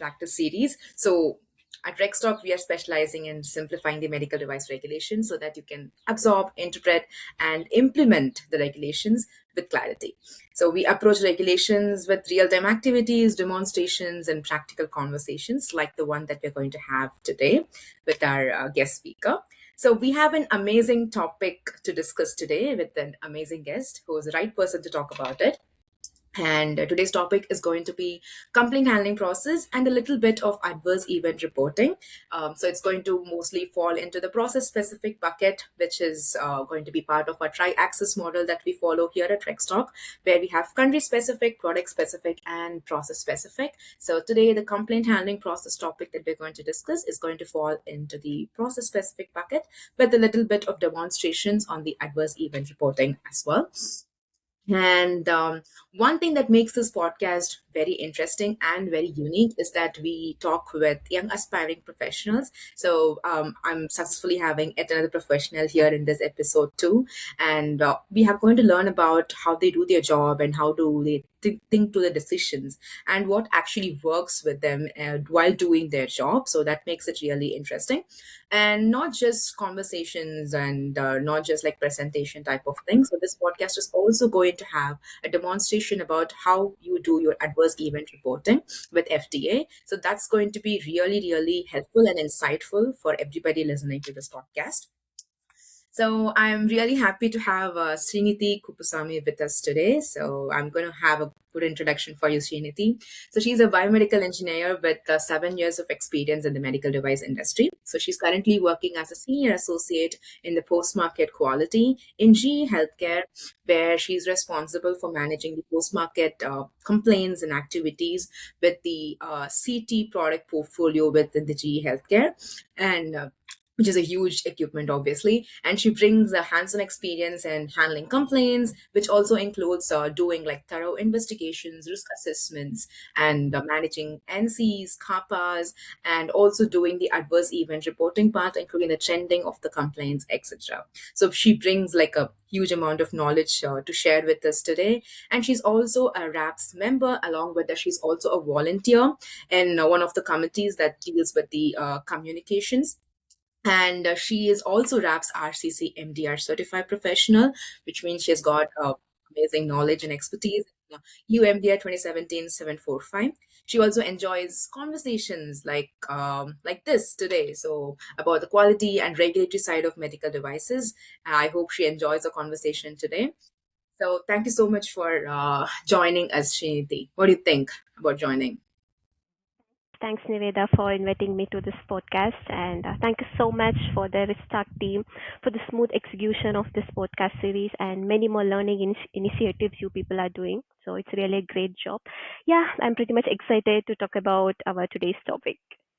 Practice series. So at REGSTAK, we are specializing in simplifying the medical device regulations so that you can absorb, interpret, and implement the regulations with clarity. So we approach regulations with real-time activities, demonstrations, and practical conversations like the one that we're going to have today with our guest speaker. So we have an amazing topic to discuss today with an amazing guest who is the right person to talk about it. And today's topic is going to be complaint handling process and a little bit of adverse event reporting. So it's going to mostly fall into the process specific bucket, which is going to be part of our tri-axis model that we follow here at REGSTAK, where we have country specific, product specific, and process specific. So today, the complaint handling process topic that we're going to discuss is going to fall into the process specific bucket with a little bit of demonstrations on the adverse event reporting as well. And one thing that makes this podcast very interesting and very unique is that we talk with young aspiring professionals. So I'm successfully having yet another professional here in this episode too. And we are going to learn about how they do their job and how do they think to the decisions and what actually works with them while doing their job. So that makes it really interesting. And not just conversations and not just like presentation type of thing. So this podcast is also going to have a demonstration about how you do your adverse event reporting with FDA. So that's going to be really, really helpful and insightful for everybody listening to this podcast. So I'm really happy to have Srinithi Kuppusamy with us today. So I'm going to have a good introduction for you, Srinithi. So she's a biomedical engineer with 7 years of experience in the medical device industry. So she's currently working as a senior associate in the post-market quality in GE Healthcare, where she's responsible for managing the post-market complaints and activities with the CT product portfolio within the GE Healthcare. And which is a huge equipment, obviously. And she brings a hands-on experience in handling complaints, which also includes doing like thorough investigations, risk assessments, and managing NCs, CAPAs, and also doing the adverse event reporting part, including the trending of the complaints, etc. So she brings like a huge amount of knowledge to share with us today. And she's also a RAPS member. Along with that, she's also a volunteer in one of the committees that deals with the communications. And she is also RAPS RCC MDR certified professional, which means she has got amazing knowledge and expertise. UMDR 2017-745. She also enjoys conversations like this today. So about the quality and regulatory side of medical devices. I hope she enjoys the conversation today. So thank you so much for joining us, Srinithi. What do you think about joining? Thanks, Niveda, for inviting me to this podcast. And thank you so much for the REGSTAK team for the smooth execution of this podcast series and many more learning initiatives you people are doing. So it's really a great job. Yeah, I'm pretty much excited to talk about our today's topic.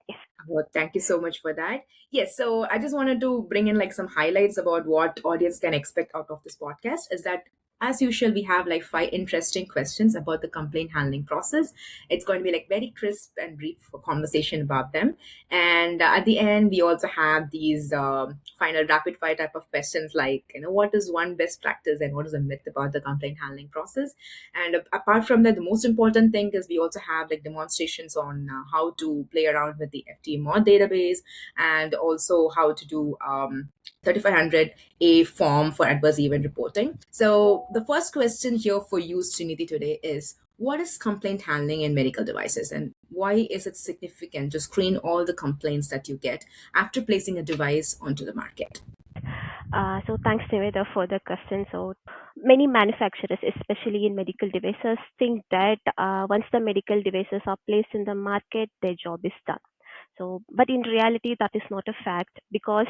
Yes. Well, thank you so much for that. Yes, so I just wanted to bring in like some highlights about what audience can expect out of this podcast. Is that as usual, we have like 5 interesting questions about the complaint handling process. It's going to be like very crisp and brief conversation about them. And at the end, we also have these final rapid fire type of questions like, what is one best practice and what is a myth about the complaint handling process? And apart from that, the most important thing is we also have like demonstrations on how to play around with the FDA MAUDE database and also how to do 3500A form for adverse event reporting. So the first question here for you, Srinithi, today is what is complaint handling in medical devices and why is it significant to screen all the complaints that you get after placing a device onto the market? So thanks, Niveda, for the question. So many manufacturers, especially in medical devices, think that once the medical devices are placed in the market, their job is done. So, but in reality, that is not a fact because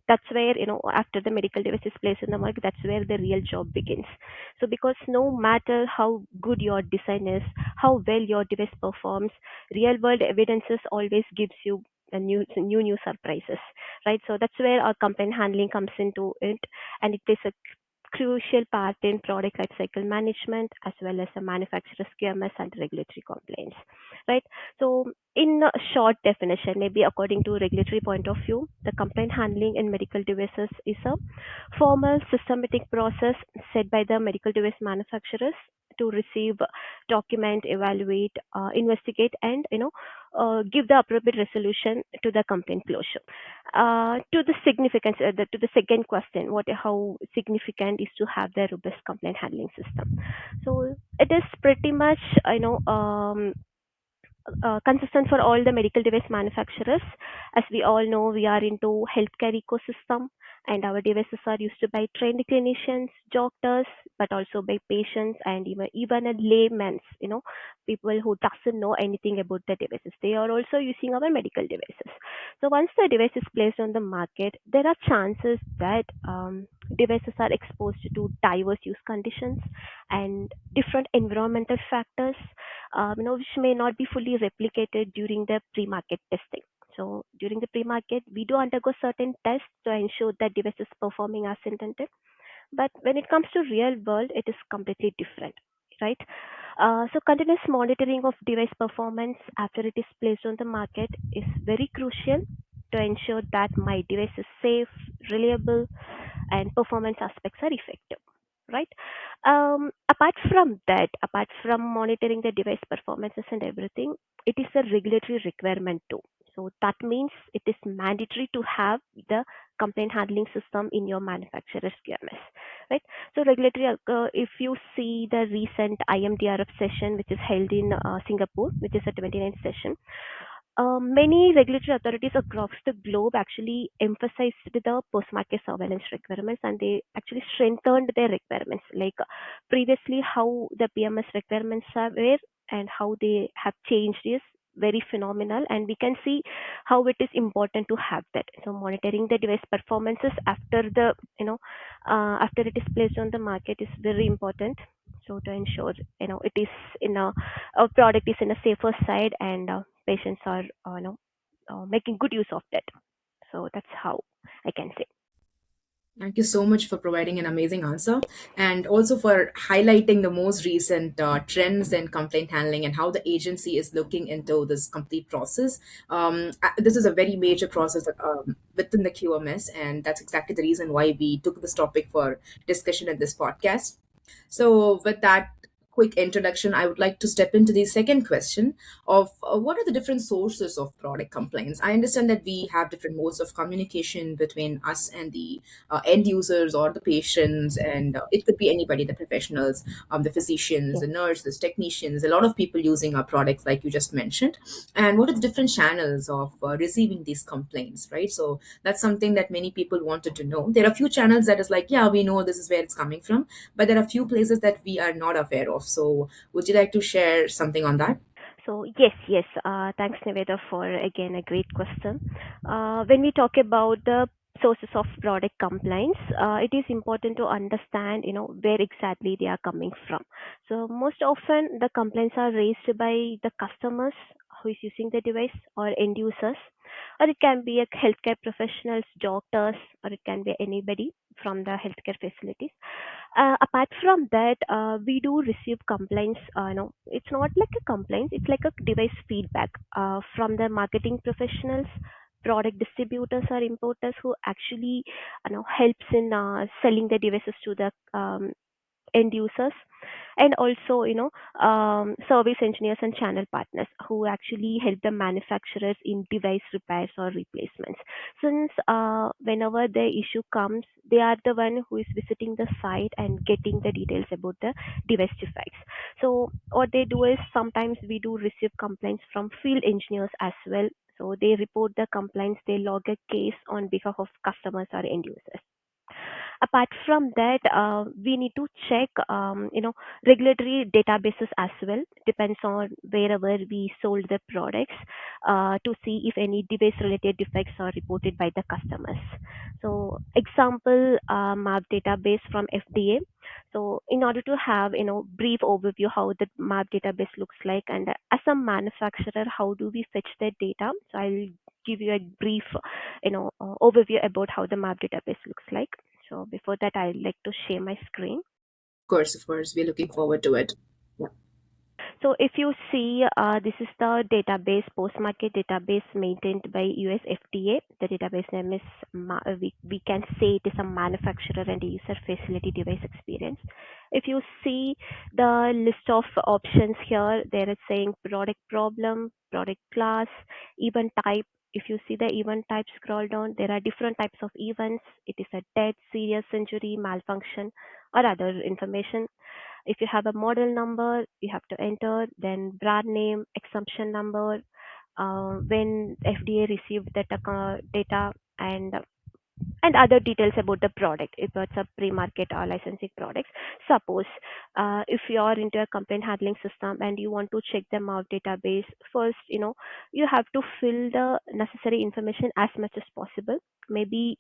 that's where after the medical device is placed in the market, that's where the real job begins. So because no matter how good your design is, how well your device performs, real world evidences always gives you a new surprises, right? So that's where our complaint handling comes into it, and it is a crucial part in product lifecycle management as well as the manufacturer's QMS and regulatory complaints, right? So, in a short definition, maybe according to regulatory point of view, the complaint handling in medical devices is a formal systematic process set by the medical device manufacturers to receive, document, evaluate, investigate, and give the appropriate resolution to the complaint closure. To the significance, to the second question, what how significant is to have the robust complaint handling system? So it is pretty much consistent for all the medical device manufacturers. As we all know, we are into healthcare ecosystem, and our devices are used by trained clinicians, doctors, but also by patients and even a layman's, people who doesn't know anything about the devices. They are also using our medical devices. So once the device is placed on the market, there are chances that devices are exposed to diverse use conditions and different environmental factors, which may not be fully replicated during the pre-market testing. So during the pre-market, we do undergo certain tests to ensure that device is performing as intended. But when it comes to real world, it is completely different, right? So continuous monitoring of device performance after it is placed on the market is very crucial to ensure that my device is safe, reliable, and performance aspects are effective, right? Apart from that, apart from monitoring the device performances and everything, it is a regulatory requirement too. So that means it is mandatory to have the complaint handling system in your manufacturer's QMS, right? So regulatory, if you see the recent IMDRF session, which is held in Singapore, which is a 29th session, many regulatory authorities across the globe actually emphasized the post-market surveillance requirements, and they actually strengthened their requirements. Like previously, how the PMS requirements were and how they have changed is very phenomenal, and we can see how it is important to have that. So monitoring the device performances after the after it is placed on the market is very important. So to ensure it is in a product is in a safer side, and patients are making good use of that. So that's how I can say. Thank you so much for providing an amazing answer and also for highlighting the most recent trends in complaint handling and how the agency is looking into this complete process. This is a very major process within the QMS, and that's exactly the reason why we took this topic for discussion in this podcast. So, with that quick introduction, I would like to step into the second question of what are the different sources of product complaints? I understand that we have different modes of communication between us and the end users or the patients, and it could be anybody, the professionals, the physicians, Yeah. the nurses, technicians, a lot of people using our products, like you just mentioned. And what are the different channels of receiving these complaints, right? So that's something that many people wanted to know. There are a few channels that is like, yeah, we know this is where it's coming from, but there are a few places that we are not aware of. So, would you like to share something on that? So yes, yes. Thanks, Niveda, for again a great question. When we talk about the sources of product complaints, it is important to understand, where exactly they are coming from. So most often the complaints are raised by the customers who is using the device or end users, or it can be a healthcare professionals, doctors, or it can be anybody from the healthcare facilities. Apart from that, we do receive complaints. It's not like a complaint; it's like a device feedback from the marketing professionals, product distributors, or importers who actually, helps in selling the devices to the end users, and also service engineers and channel partners who actually help the manufacturers in device repairs or replacements. Since whenever the issue comes, they are the one who is visiting the site and getting the details about the device defects. So what they do is, sometimes we do receive complaints from field engineers as well. So they report the complaints, they log a case on behalf of customers or end users. Apart from that, we need to check regulatory databases as well. Depends on wherever we sold the products, to see if any device related defects are reported by the customers. So example, MAP database from FDA. So in order to have brief overview how the MAP database looks like, and as a manufacturer, how do we fetch that data? So I'll give you a brief overview about how the MAP database looks like. So before that, I'd like to share my screen. Of course, we're looking forward to it. Yeah. So if you see, this is the database, post-market database maintained by US FDA. The database name is, we can say it is a manufacturer and user facility device experience. If you see the list of options here, there is saying product problem, product class, event type. If you see the event type, scroll down, there are different types of events. It is a death, serious injury, malfunction, or other information. If you have a model number, you have to enter, then brand name, exemption number, when FDA received the data, and other details about the product if it's a pre-market or licensing products. Suppose if you are into a complaint handling system and you want to check the MAUDE database, first you have to fill the necessary information as much as possible. Maybe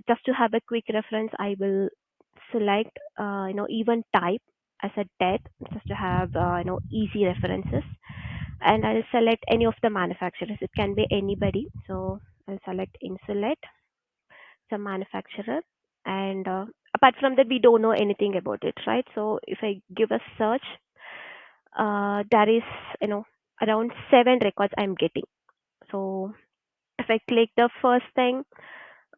just to have a quick reference, I will select event type as a debt, just to have easy references, and I'll select any of the manufacturers. It can be anybody, so I'll select Insulate, some manufacturer, and apart from that we don't know anything about it, right? So if I give a search, there is you know around 7 records I'm getting. So if I click the first thing,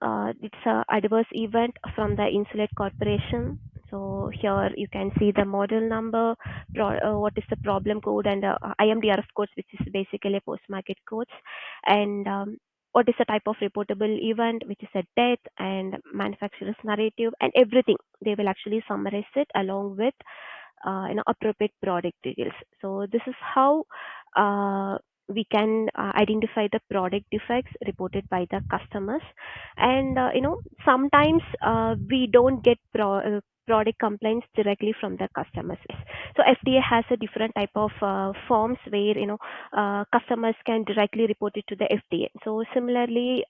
it's a adverse event from the Insulate Corporation. So here you can see the model number, what is the problem code, and IMDR of course, which is basically post-market codes, and what is the type of reportable event, which is a death, and manufacturer's narrative, and everything. They will actually summarize it along with appropriate product details. So this is how we can identify the product defects reported by the customers, and sometimes we don't get product complaints directly from the customers. So FDA has a different type of forms where customers can directly report it to the FDA. So similarly,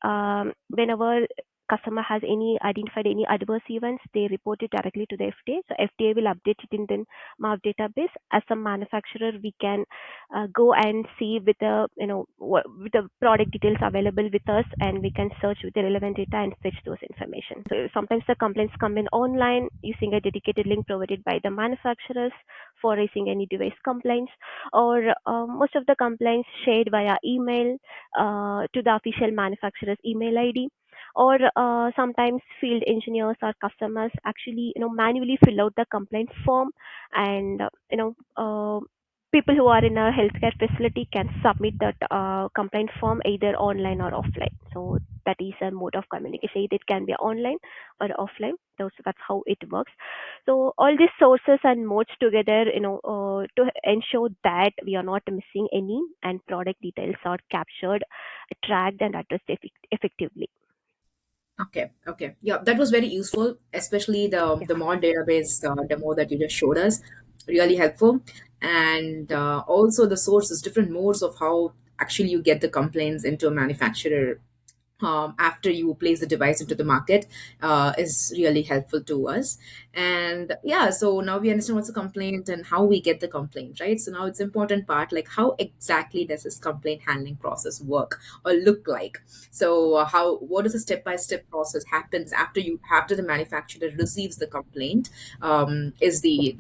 whenever customer has any identified any adverse events, they report it directly to the FDA. So FDA will update it in the MAV database. As a manufacturer, we can go and see with the with the product details available with us, and we can search with the relevant data and fetch those information. So sometimes the complaints come in online using a dedicated link provided by the manufacturers for raising any device complaints, or most of the complaints shared via email to the official manufacturer's email ID, or sometimes field engineers or customers actually manually fill out the complaint form, and people who are in a healthcare facility can submit that complaint form either online or offline. So that is a mode of communication. It can be online or offline. So that's how it works. So all these sources and modes together, to ensure that we are not missing any and product details are captured, tracked, and addressed effectively. Okay, okay. Yeah, that was very useful, especially Yeah. the mod database demo that you just showed us. Really helpful. And also the sources, different modes of how actually you get the complaints into a manufacturer after you place the device into the market is really helpful to us. And yeah, so now we understand what's a complaint and how we get the complaint, right? So now it's important part, like how exactly does this complaint handling process work or look like? So how what is the step by step process happens after the manufacturer receives the complaint is the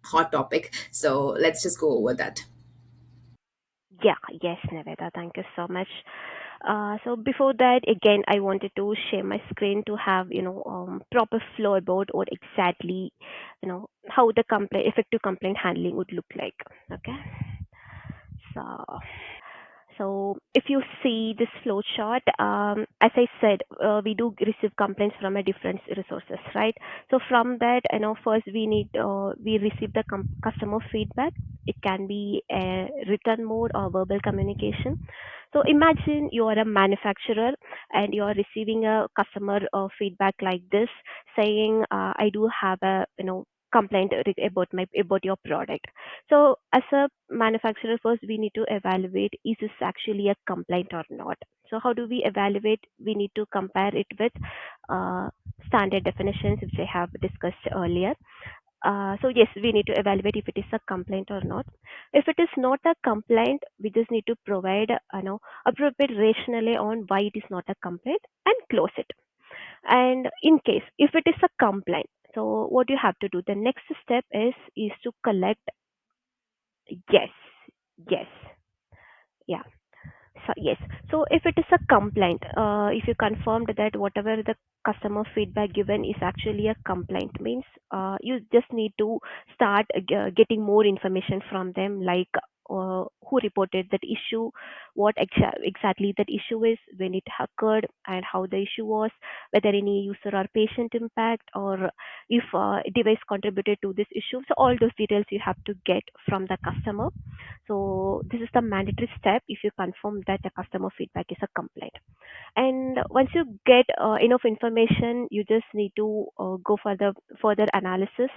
hot topic. So let's just go over that. Yeah, yes, Nevada, thank you so much. So before that, again, I wanted to share my screen to have proper flow about what exactly how the complaint effective complaint handling would look like. Okay, so if you see this flow chart, as I said, we do receive complaints from a different resources, right? So from that, first we receive the customer feedback. It can be a written mode or verbal communication. So imagine you are a manufacturer and you are receiving a customer feedback like this, saying, "I do have a complaint about your product." So as a manufacturer, first we need to evaluate, is this actually a complaint or not? So how do we evaluate? We need to compare it with uh, standard definitions, which I have discussed earlier. So yes, we need to evaluate if it is a complaint or not. If it is not a complaint, we just need to provide appropriate rationale on why it is not a complaint and close it. And in case if it is a complaint, so what you have to do, the next step is to collect Yes, yes, yeah. So yes. So if it is a complaint, if you confirmed that whatever the customer feedback given is actually a complaint, means you just need to start getting more information from them, like who reported that issue, what exactly that issue is, when it occurred, and how the issue was, whether any user or patient impact, or if device contributed to this issue. So all those details you have to get from the customer. So this is the mandatory step if you confirm that the customer feedback is a complaint. And once you get enough information, you just need to go for the further analysis.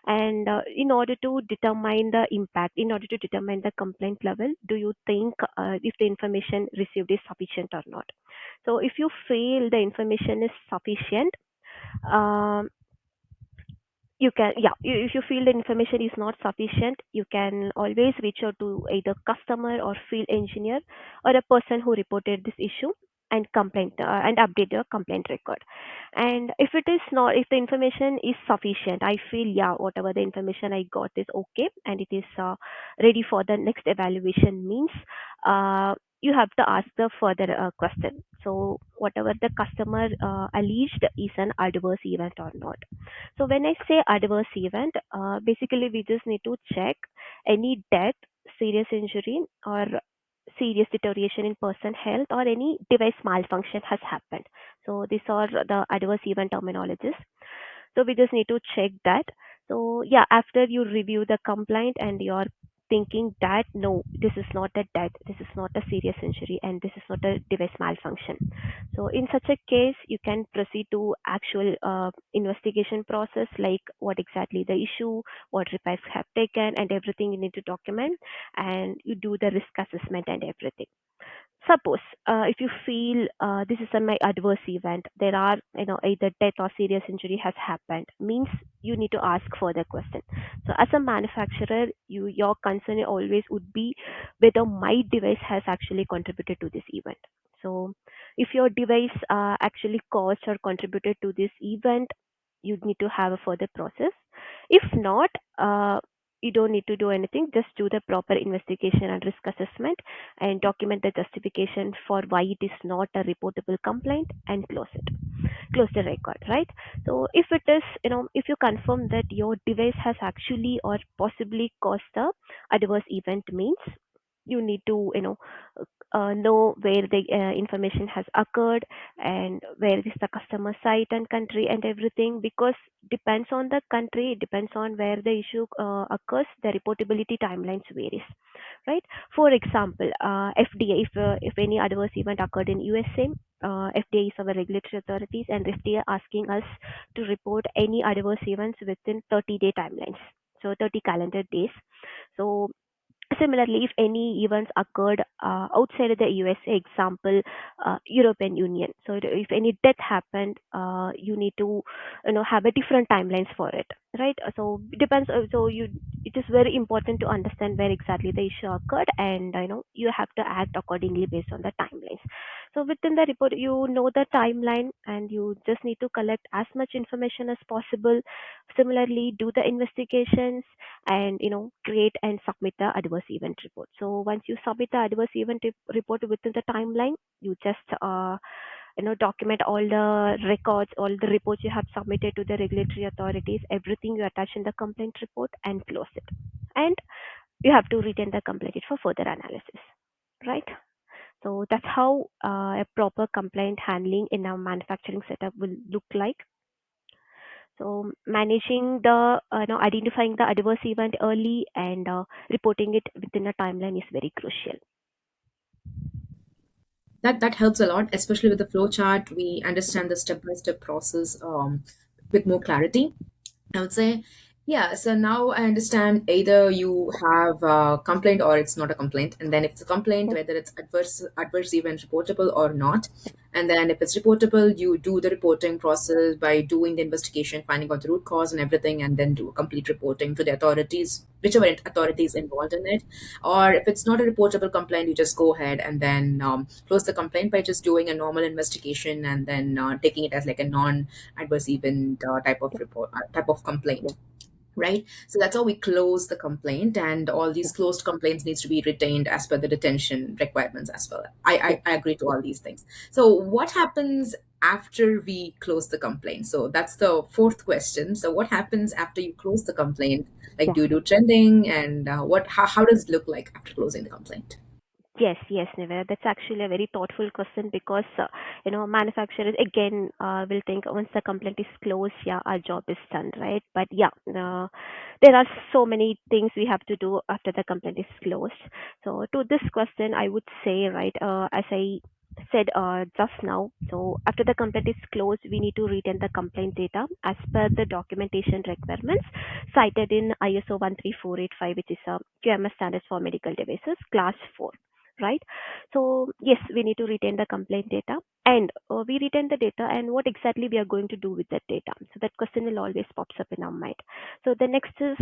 And in order to determine the impact, in order to determine the complaint level, do you think if the information received is sufficient or not? So if you feel the information is sufficient, um, you can, yeah, if you feel the information is not sufficient, you can always reach out to either customer or field engineer or a person who reported this issue and complaint and update your complaint record. And if it is not, if the information is sufficient, I feel, yeah, whatever the information I got is okay and it is ready for the next evaluation, means you have to ask the further question. So whatever the customer alleged is an adverse event or not. So when I say adverse event, basically we just need to check any death, serious injury, or serious deterioration in person health, or any device malfunction has happened. So these are the adverse event terminologies. So we just need to check that. So yeah, after you review the complaint and you're thinking that no, this is not a death, this is not a serious injury, and this is not a device malfunction. So in such a case, you can proceed to actual investigation process, like what exactly the issue, what repairs have taken, and everything you need to document, and you do the risk assessment and everything. Suppose if you feel this is my adverse event, there are, either death or serious injury has happened, means you need to ask further question. So as a manufacturer, your concern always would be whether my device has actually contributed to this event. So if your device actually caused or contributed to this event, you need to have a further process. If not, you don't need to do anything, just do the proper investigation and risk assessment and document the justification for why it is not a reportable complaint and close it. Close the record, right? So if it is, if you confirm that your device has actually or possibly caused the adverse event, means you need to, know where the information has occurred and where is the customer site and country and everything, because depends on the country, it depends on where the issue occurs, the reportability timelines varies, right? For example, FDA, if any adverse event occurred in USA, FDA is our regulatory authorities, and FDA asking us to report any adverse events within 30-day timelines, so 30 calendar days. So similarly, if any events occurred outside of the USA, example, European Union, so if any death happened, you need to, have a different timelines for it, right? So it depends. So it is very important to understand where exactly the issue occurred, and you have to act accordingly based on the timelines. So within the report, you know the timeline, and you just need to collect as much information as possible. Similarly, do the investigations and create and submit the adverse event report. So once you submit the adverse event report within the timeline, you just document all the records, all the reports you have submitted to the regulatory authorities, everything you attach in the complaint report, and close it. And you have to retain the complaint for further analysis, right? So that's how a proper complaint handling in our manufacturing setup will look like. So managing the, identifying the adverse event early and reporting it within a timeline is very crucial. That helps a lot, especially with the flow chart. We understand the step by step process with more clarity, I would say. Yeah, so now I understand either you have a complaint or it's not a complaint. And then if it's a complaint, Yeah. whether it's adverse event reportable or not. And then if it's reportable, you do the reporting process by doing the investigation, finding out the root cause and everything, and then do a complete reporting to the authorities, whichever authority is involved in it. Or if it's not a reportable complaint, you just go ahead and then close the complaint by just doing a normal investigation and then taking it as like a non-adverse event type of report, type of Yeah. complaint. right? So that's how we close the complaint, and all these closed complaints needs to be retained as per the retention requirements as well. Yes. I agree to all these things. So what happens after we close the complaint? So that's the fourth question. So what happens after you close the complaint? Like, Yeah. do you do trending, and how does it look like after closing the complaint? Yes, yes, Nivea. That's actually a very thoughtful question because, manufacturers again will think once the complaint is closed, yeah, our job is done, right? But yeah, there are so many things we have to do after the complaint is closed. So to this question, I would say, right, as I said just now, so after the complaint is closed, we need to retain the complaint data as per the documentation requirements cited in ISO 13485, which is a QMS standards for medical devices, class 4, right? So yes, we need to retain the complaint data, and we retain the data, and what exactly we are going to do with that data. So that question will always pops up in our mind. So the next is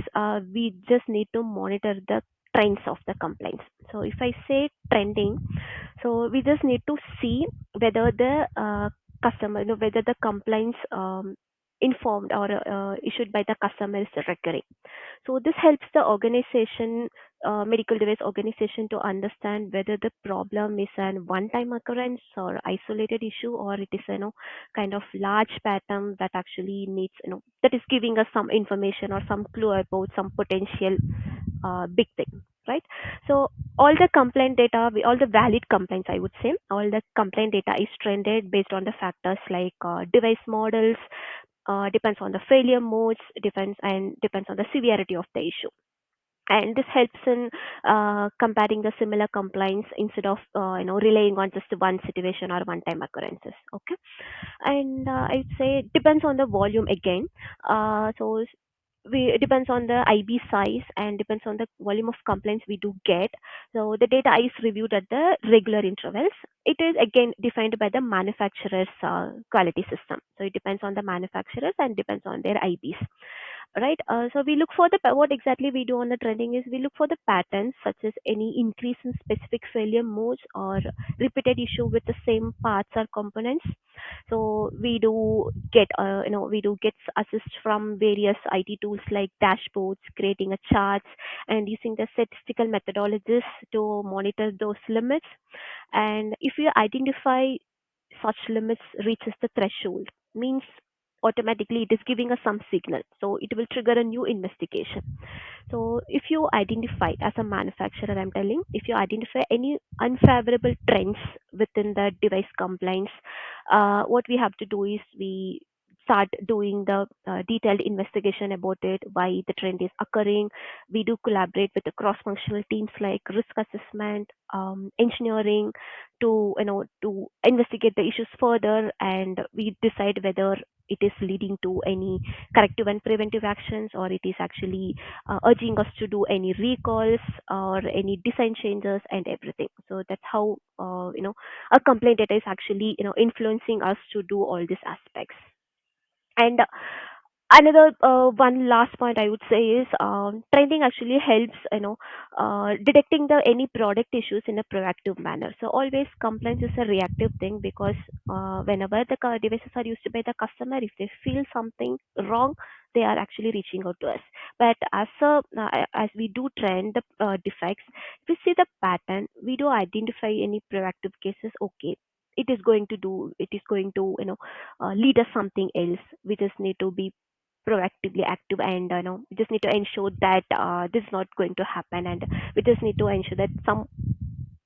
we just need to monitor the trends of the complaints. So if I say trending, so we just need to see whether the customer, whether the complaints informed or issued by the customer is recurring. So this helps the organization, medical device organization, to understand whether the problem is an one-time occurrence or isolated issue, or it is kind of large pattern that actually needs that is giving us some information or some clue about some potential big thing, right? So all the complaint data, all the valid complaints, I would say, all the complaint data is trended based on the factors like device models, depends on the failure modes, depends on the severity of the issue. And this helps in comparing the similar complaints instead of relying on just one situation or one time occurrences. Okay. And I'd say it depends on the volume again. So we, it depends on the IB size and depends on the volume of complaints we do get. So the data is reviewed at the regular intervals. It is again defined by the manufacturer's quality system. So it depends on the manufacturers and depends on their IBs, right? So we look for the what exactly we do on the trending is we look for the patterns such as any increase in specific failure modes or repeated issue with the same parts or components. So we do get assist from various IT tools like dashboards, creating a charts, and using the statistical methodologies to monitor those limits. And if you identify such limits reaches the threshold, means automatically it is giving us some signal, so it will trigger a new investigation. So if you identify, as a manufacturer, I'm telling, if you identify any unfavorable trends within the device compliance, what we have to do is we start doing the detailed investigation about it, why the trend is occurring. We do collaborate with the cross-functional teams like risk assessment, engineering, to investigate the issues further, and we decide whether it is leading to any corrective and preventive actions, or it is actually urging us to do any recalls or any design changes and everything. So that's how a complaint data is actually influencing us to do all these aspects. And another one last point I would say is trending actually helps detecting the any product issues in a proactive manner. So always complaints is a reactive thing because whenever the devices are used by the customer, if they feel something wrong, they are actually reaching out to us. But as we do trend the defects, if we see the pattern, we do identify any proactive cases. Okay, it is going to lead us something else. We just need to be proactively active, and we just need to ensure that this is not going to happen, and we just need to ensure that some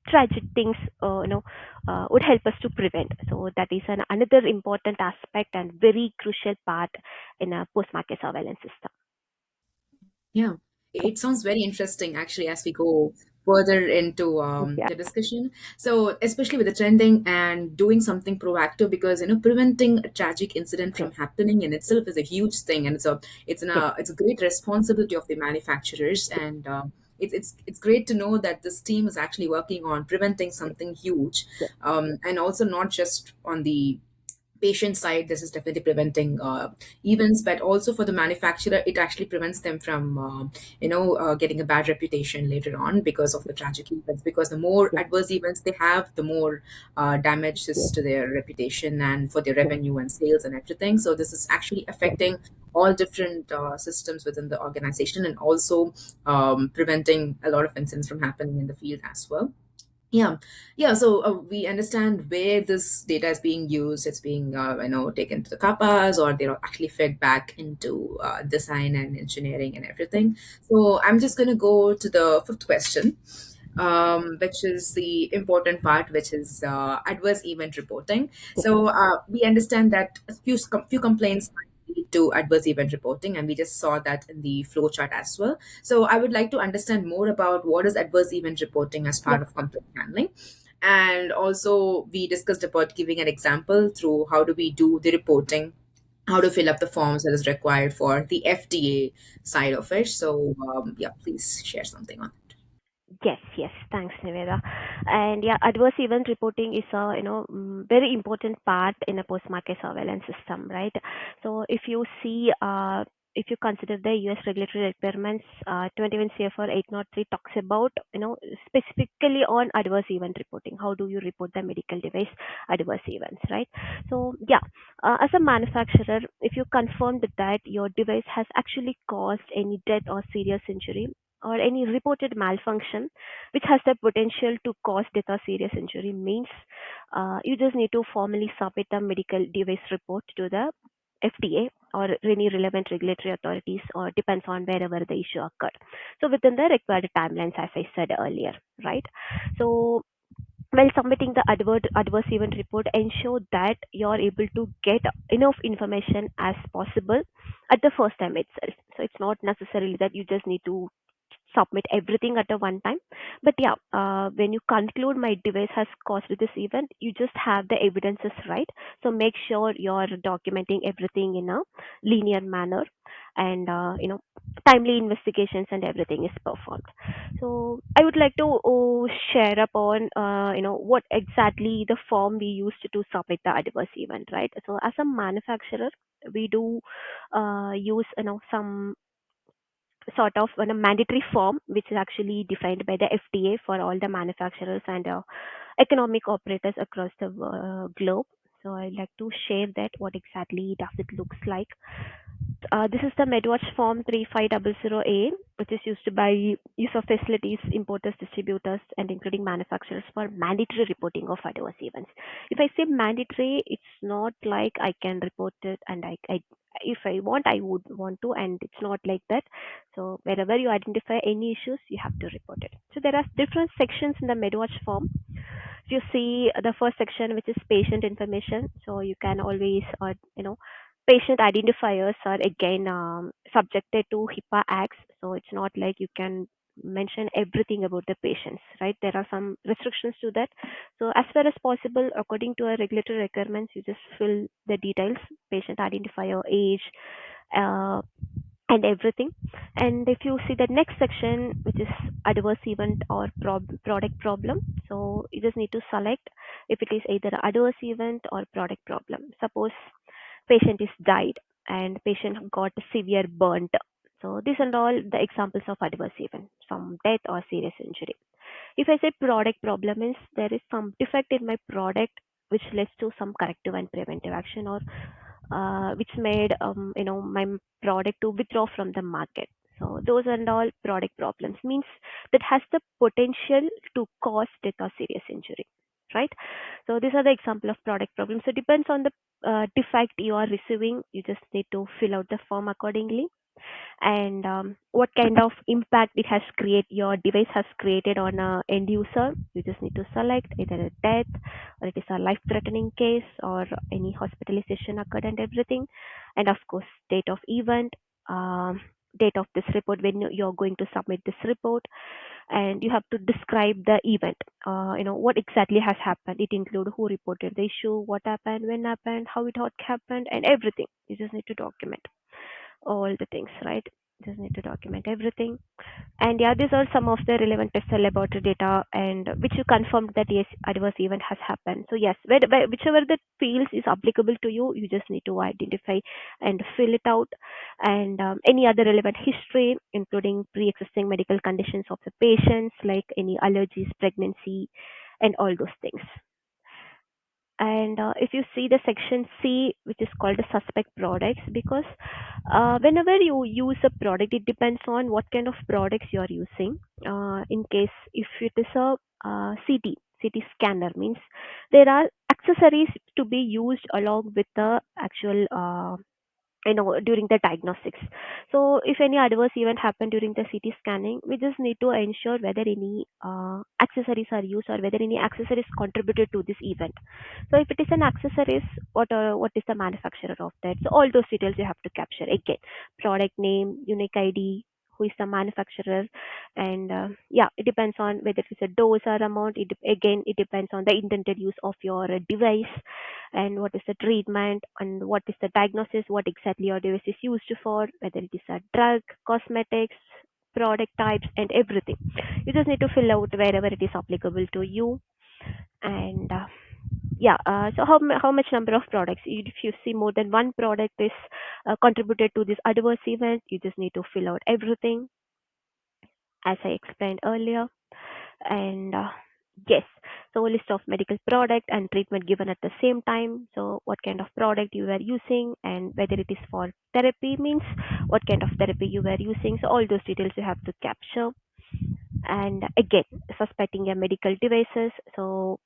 tragic things would help us to prevent. So that is another important aspect and very crucial part in a post market surveillance system. Yeah, it sounds very interesting actually as we go further into Yeah. the discussion. So, especially with the trending and doing something proactive, because preventing a tragic incident Yes. from happening in itself is a huge thing, and Yes. it's a great responsibility of the manufacturers, and it's great to know that this team is actually working on preventing Yes. something huge, Yes. and also not just on the patient side, this is definitely preventing events, but also for the manufacturer, it actually prevents them from, getting a bad reputation later on because of the tragic events. Because the more Yes, adverse events they have, the more damages yes, to their reputation and for their yes, revenue and sales and everything. So this is actually yes, affecting all different systems within the organization, and also preventing a lot of incidents from happening in the field as well. Yeah, yeah. So we understand where this data is being used. It's being, taken to the kappas, or they're actually fed back into design and engineering and everything. So I'm just going to go to the fifth question, which is the important part, which is adverse event reporting. yes, So we understand that a few complaints might lead to adverse event reporting, and we just saw that in the flow chart as well. So I would like to understand more about what is adverse event reporting as yes. part of complaint handling. And also, we discussed about giving an example through how do we do the reporting, how to fill up the forms that is required for the FDA side of it. So, yeah, please share something on it. Yes, yes. Thanks, Niveda. And yeah, adverse event reporting is a very important part in a post-market surveillance system, right? So if you consider the U.S. regulatory requirements, 21 CFR 803 talks about specifically on adverse event reporting. How do you report the medical device adverse events, right? So yeah, as a manufacturer, if you confirmed that your device has actually caused any death or serious injury, or any reported malfunction which has the potential to cause death or serious injury, means you just need to formally submit a medical device report to the FDA or any relevant regulatory authorities, or depends on wherever the issue occurred. So within the required timelines, as I said earlier, right? So while submitting the adverse event report, ensure that you're able to get enough information as possible at the first time itself. So it's not necessarily that you just need to submit everything at a one time, but yeah, when you conclude my device has caused this event, you just have the evidences, right? So make sure you're documenting everything in a linear manner, and timely investigations and everything is performed. So I would like to share upon what exactly the form we used to submit the adverse event, right? So as a manufacturer, we do use some sort of a mandatory form which is actually defined by the FDA for all the manufacturers and economic operators across the globe. So I'd like to share that what exactly does it looks like. This is the MedWatch Form 3500A, which is used by user facilities, importers, distributors, and including manufacturers for mandatory reporting of adverse events. If I say mandatory, it's not like I can report it and I if I want, I would want to, and it's not like that. So wherever you identify any issues, you have to report it. So there are different sections in the MedWatch form. If you see the first section, which is patient information, so you can always, patient identifiers are again subjected to HIPAA acts. So it's not like you can mention everything about the patients, right? There are some restrictions to that. So as far as possible, according to our regulatory requirements, you just fill the details, patient identifier, age, uh, and everything. And if you see the next section, which is adverse event or product problem, so you just need to select if it is either adverse event or product problem. Suppose patient is died and patient got severe burnt. So these are all the examples of adverse event, some death or serious injury. If I say product problem, means there is some defect in my product which leads to some corrective and preventive action, or which made my product to withdraw from the market. So those are all product problems, means that has the potential to cause death or serious injury, right? So these are the example of product problems. So depends on the defect you are receiving. You just need to fill out the form accordingly, and what kind of impact it has created, your device has created on a end user. You just need to select either a death, or it is a life threatening case, or any hospitalization occurred and everything, and of course date of event, um, date of this report when you're going to submit this report, and you have to describe the event. What exactly has happened. It include who reported the issue, what happened, when happened, how it had happened, and everything. You just need to document all the things, right? Just need to document everything. And yeah, these are some of the relevant test cell laboratory data and which you confirmed that yes, adverse event has happened. So yes, whichever the fields is applicable to you, you just need to identify and fill it out. And any other relevant history, including pre-existing medical conditions of the patients, like any allergies, pregnancy, and all those things. And if you see the section C, which is called the suspect products, because whenever you use a product, it depends on what kind of products you are using. In case if it is a CT scanner, means there are accessories to be used along with the actual during the diagnostics. So if any adverse event happened during the CT scanning, we just need to ensure whether any accessories are used or whether any accessories contributed to this event. So if it is an accessories, what is the manufacturer of that? So all those details you have to capture again: product name, unique ID, who is the manufacturer, and yeah, it depends on whether it's a dose or amount. Again, it depends on the intended use of your device, and what is the treatment, and what is the diagnosis, what exactly your device is used for, whether it is a drug, cosmetics, product types, and everything. You just need to fill out wherever it is applicable to you. And yeah, so how much number of products? If you see more than one product is contributed to this adverse event, you just need to fill out everything as I explained earlier. And yes, so a list of medical product and treatment given at the same time. So what kind of product you were using, and whether it is for therapy, means what kind of therapy you were using. So all those details you have to capture. And again, suspecting your medical devices. So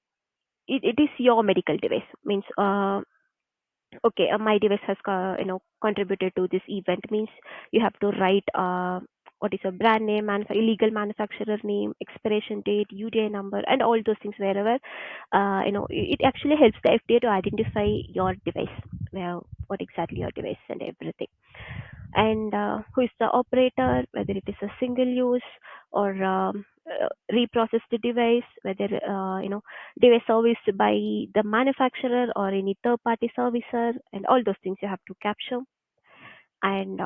it is your medical device, means okay, my device has contributed to this event, means you have to write what is a brand name, illegal manufacturer name, expiration date, UDI number, and all those things wherever it actually helps the FDA to identify your device, well, what exactly your device and everything. And who is the operator, whether it is a single use or reprocess the device, whether device serviced by the manufacturer or any third party servicer, and all those things you have to capture. And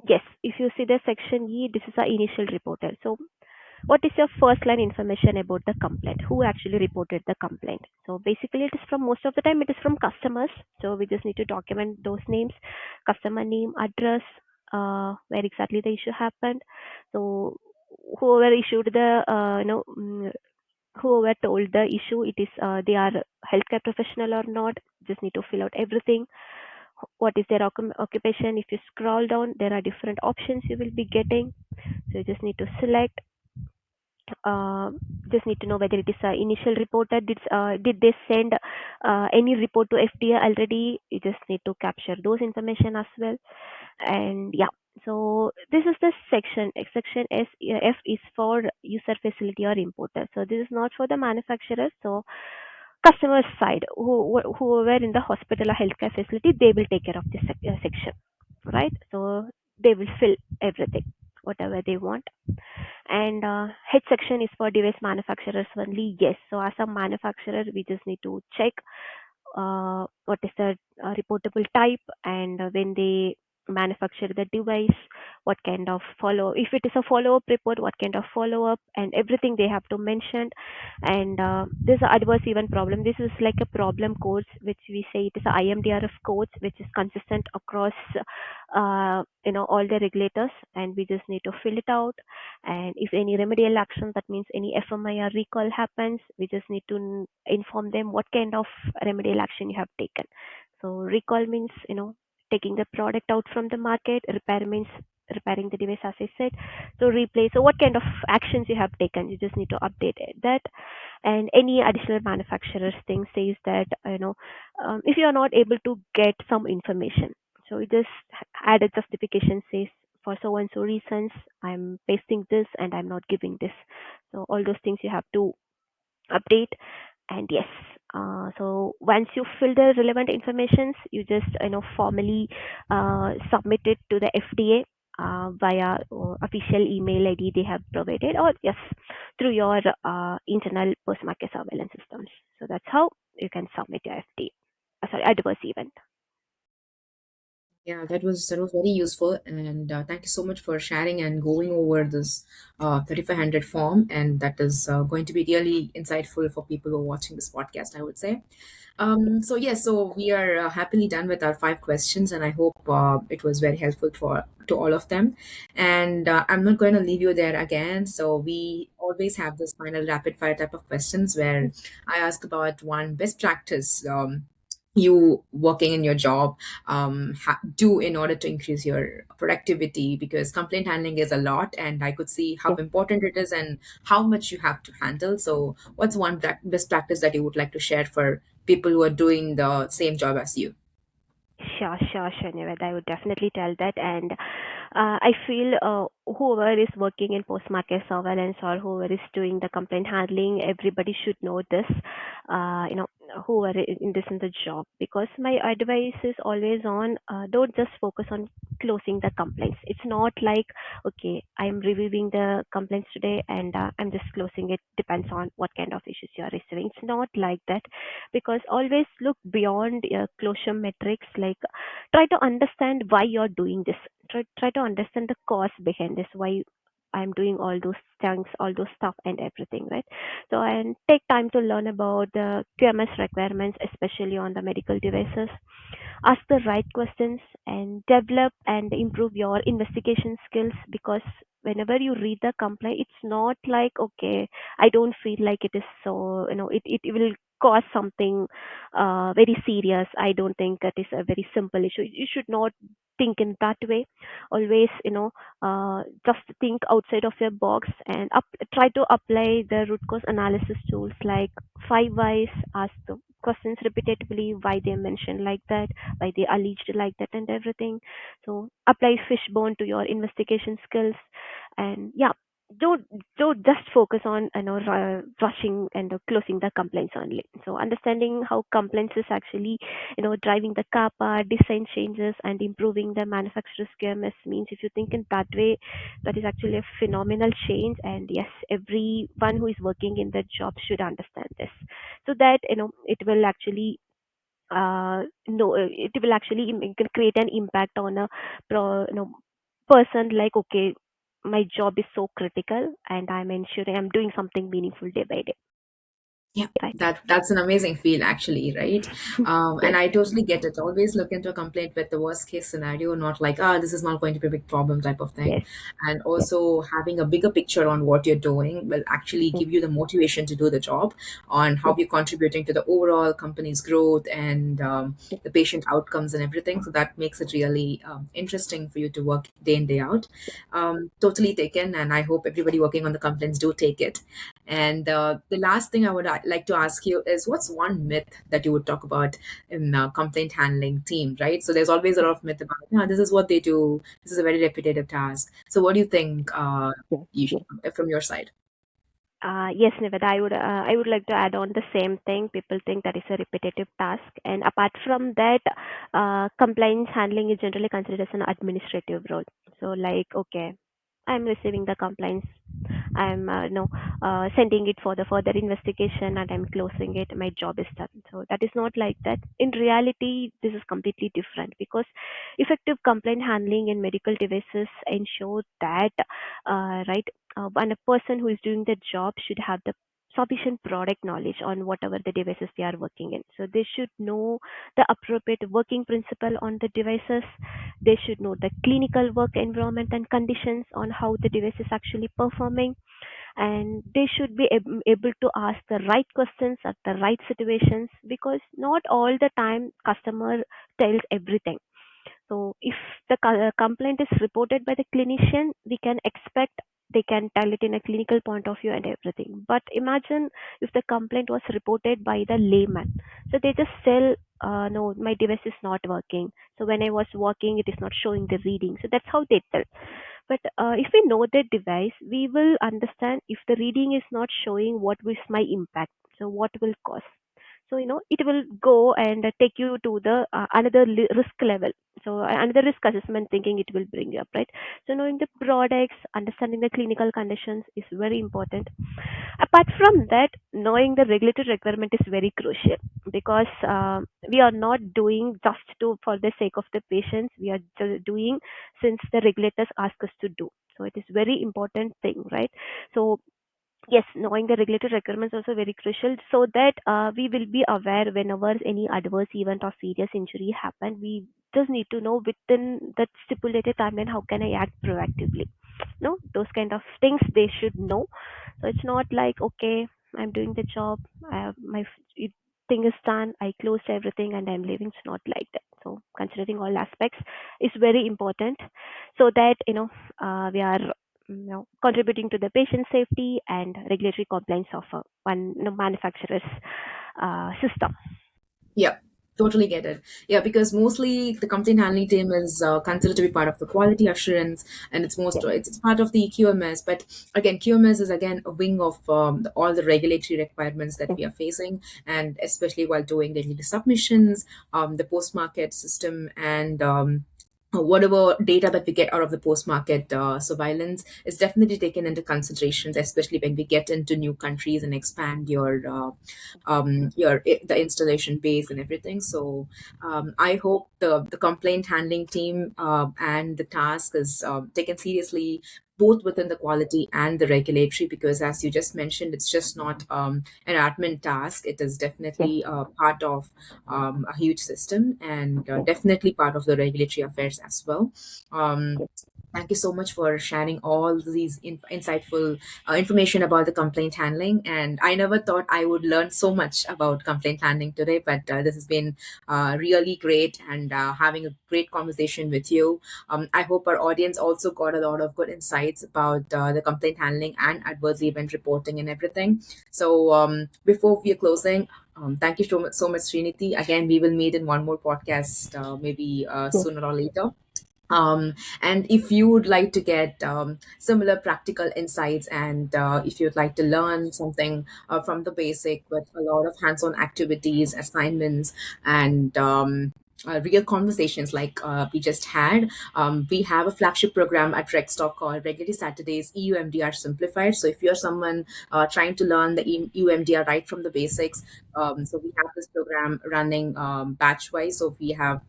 yes, if you see the section E, this is our initial reporter. So what is your first line information about the complaint? Who actually reported the complaint? So basically, it is from, most of the time, it is from customers. So we just need to document those names: customer name, address, where exactly the issue happened. So whoever issued the, whoever told the issue, it is they are healthcare professional or not. Just need to fill out everything. What is their occupation? If you scroll down, there are different options you will be getting. So you just need to select. uh, just need to know whether it is a initial reporter. Did they send any report to FDA already? You just need to capture those information as well. And yeah, so this is the section. Section F is for user facility or importer. So this is not for the manufacturer. So customer side, whoever in the hospital or healthcare facility, they will take care of this section, right? So they will fill everything, whatever they want. And H section is for device manufacturers only. Yes. So as a manufacturer, we just need to check what is the reportable type, and when they manufacture the device, what kind of follow, if it is a follow-up report, what kind of follow-up, and everything they have to mention. And this is adverse event problem. This is like a problem codes, which we say it is a IMDRF codes, which is consistent across all the regulators, and we just need to fill it out. And if any remedial action, that means any FMI or recall happens, we just need to inform them what kind of remedial action you have taken. So recall means taking the product out from the market. Repair means repairing the device, as I said. So replace. So what kind of actions you have taken? You just need to update that. And any additional manufacturers thing says that if you are not able to get some information, so you just add a justification, says for so and so reasons I'm pasting this and I'm not giving this. So all those things you have to update. And yes, so once you fill the relevant informations, you just formally submit it to the FDA via official email ID they have provided, or yes, through your internal post-market surveillance systems. So that's how you can submit your FDA, sorry, adverse event. Yeah, that was very useful, and thank you so much for sharing and going over this 3500 form, and that is going to be really insightful for people who are watching this podcast, I would say. So yes, so we are happily done with our five questions, and I hope it was very helpful for to all of them. And I'm not going to leave you there again. So we always have this final rapid fire type of questions where I ask about one best practice you working in your job do in order to increase your productivity, because complaint handling is a lot and I could see how Yeah. important it is and how much you have to handle. So what's one best practice that you would like to share for people who are doing the same job as you? Sure, Nived. I would definitely tell that. And I feel whoever is working in post-market surveillance or whoever is doing the complaint handling, everybody should know this. You know, whoever in this in the job, because my advice is always on don't just focus on closing the complaints. It's not like okay, I'm reviewing the complaints today and I'm just closing it. Depends on what kind of issues you are receiving. It's not like that, because always look beyond closure metrics. Like try to understand why you're doing this. Try to understand the cause behind this, why I'm doing all those things, all those stuff and everything, right? So and take time to learn about the QMS requirements, especially on the medical devices. Ask the right questions and develop and improve your investigation skills, because whenever you read the complaint, it's not like okay, I don't feel like it is, so it will cause something very serious. I don't think that is a very simple issue. You should not think in that way. Always just think outside of your box and try to apply the root cause analysis tools like five whys. Ask the questions repetitively, why they mentioned like that, why they alleged like that and everything. So apply fishbone to your investigation skills. And yeah, don't don't just focus on rushing and closing the complaints only. So understanding how complaints is actually driving the kappa design changes and improving the manufacturer's QMS means, if you think in that way, that is actually a phenomenal change. And yes, everyone who is working in that job should understand this, so that it will actually no it will actually can create an impact on a person, like okay, my job is so critical and I'm ensuring I'm doing something meaningful day by day, Yeah, right? that's an amazing feel, actually, right? And Yes, I totally get it. Always look into a complaint with the worst case scenario, not like, this is not going to be a big problem type of thing. yes, And yes, also having a bigger picture on what you're doing will actually yes, give you the motivation to do the job, on how yes, you're contributing to the overall company's growth and yes, the patient outcomes and everything. So that makes it really interesting for you to work day in, day out. Totally taken, and I hope everybody working on the complaints do take it. And the last thing I would like to ask you is, what's one myth that you would talk about in complaint handling team, right? So there's always a lot of myth about, yeah, this is what they do. This is a very repetitive task. So what do you think yes, yes. from your side? Yes, Niveda, I would like to add on the same thing. People think that is a repetitive task, and apart from that, compliance handling is generally considered as an administrative role. So, like, okay, I'm receiving the complaints, I'm no sending it for the further investigation, and I'm closing it. My job is done. So that is not like that. In reality, this is completely different, because effective complaint handling in medical devices ensure that right when a person who is doing the job should have the sufficient product knowledge on whatever the devices they are working in. So they should know the appropriate working principle on the devices. They should know the clinical work environment and conditions on how the device is actually performing, and they should be able to ask the right questions at the right situations, because not all the time customer tells everything. So if the complaint is reported by the clinician, we can expect they can tell it in a clinical point of view and everything. But imagine if the complaint was reported by the layman. So they just tell, no, my device is not working. So when I was working, it is not showing the reading. So that's how they tell. But if we know the device, we will understand if the reading is not showing what was my impact. So what will cause. So it will go and take you to the another risk level. So another risk assessment thinking it will bring you up, right? So knowing the products, understanding the clinical conditions is very important. Apart from that, knowing the regulatory requirement is very crucial, because we are not doing just to for the sake of the patients. We are just doing since the regulators ask us to do. So it is very important thing, right? So yes, knowing the regulatory requirements also very crucial, so that we will be aware whenever any adverse event or serious injury happen. We just need to know within that stipulated timeline how can I act proactively. No, those kind of things they should know. So it's not like, okay, I'm doing the job, thing is done, I closed everything and I'm leaving. It's not like that. So considering all aspects is very important, so that we are contributing to the patient safety and regulatory compliance of one manufacturer's system. Yeah, totally get it. Yeah, because mostly the complaint handling team is considered to be part of the quality assurance, and Yes, it's part of the QMS. But again, QMS is again a wing of all the regulatory requirements that yes, we are facing, and especially while doing the submissions, the post market system, and whatever data that we get out of the post-market surveillance is definitely taken into considerations, especially when we get into new countries and expand the installation base and everything. So I hope the complaint handling team and the task is taken seriously, both within the quality and the regulatory, because as you just mentioned, it's just not an admin task. It is yes, definitely part of a huge system, and definitely part of the regulatory affairs as well. Um, yes, Thank you so much for sharing all these insightful information about the complaint handling. And I never thought I would learn so much about complaint handling today, but this has been really great, and having a great conversation with you. I hope our audience also got a lot of good insights about the complaint handling and adverse event reporting and everything. So before we are closing, thank you so much, Srinithi. Again, we will meet in one more podcast, maybe yes, sooner or later. And if you would like to get similar practical insights, and if you'd like to learn something from the basic with a lot of hands-on activities, assignments, and real conversations like we just had, we have a flagship program at REGSTALK called Regulatory Saturdays EUMDR Simplified. So if you're someone trying to learn the EUMDR right from the basics, so we have this program running batch wise. So we have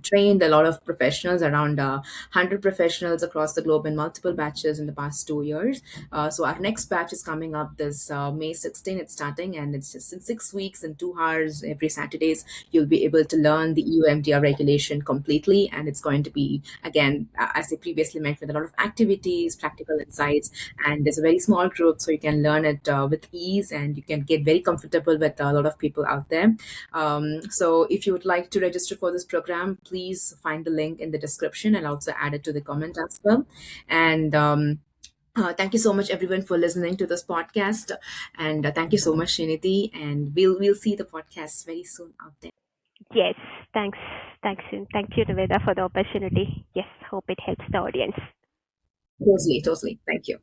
trained a lot of professionals, around 100 professionals across the globe in multiple batches in the past 2 years. So our next batch is coming up this May 16. It's starting, and it's just in 6 weeks and 2 hours every Saturdays. You'll be able to learn the EU regulation completely, and it's going to be, again, as I previously mentioned, a lot of activities, practical insights, and there's a very small group, so you can learn it with ease, and you can get very comfortable with a lot of people out there. So if you would like to register for this program, please find the link in the description. I'll also add it to the comment as well. And thank you so much, everyone, for listening to this podcast. And thank you so much, Srinidhi. And we'll see the podcast very soon out there. yes. Thanks, thank you, Niveda, for the opportunity. Yes, hope it helps the audience. Totally, totally. Thank you.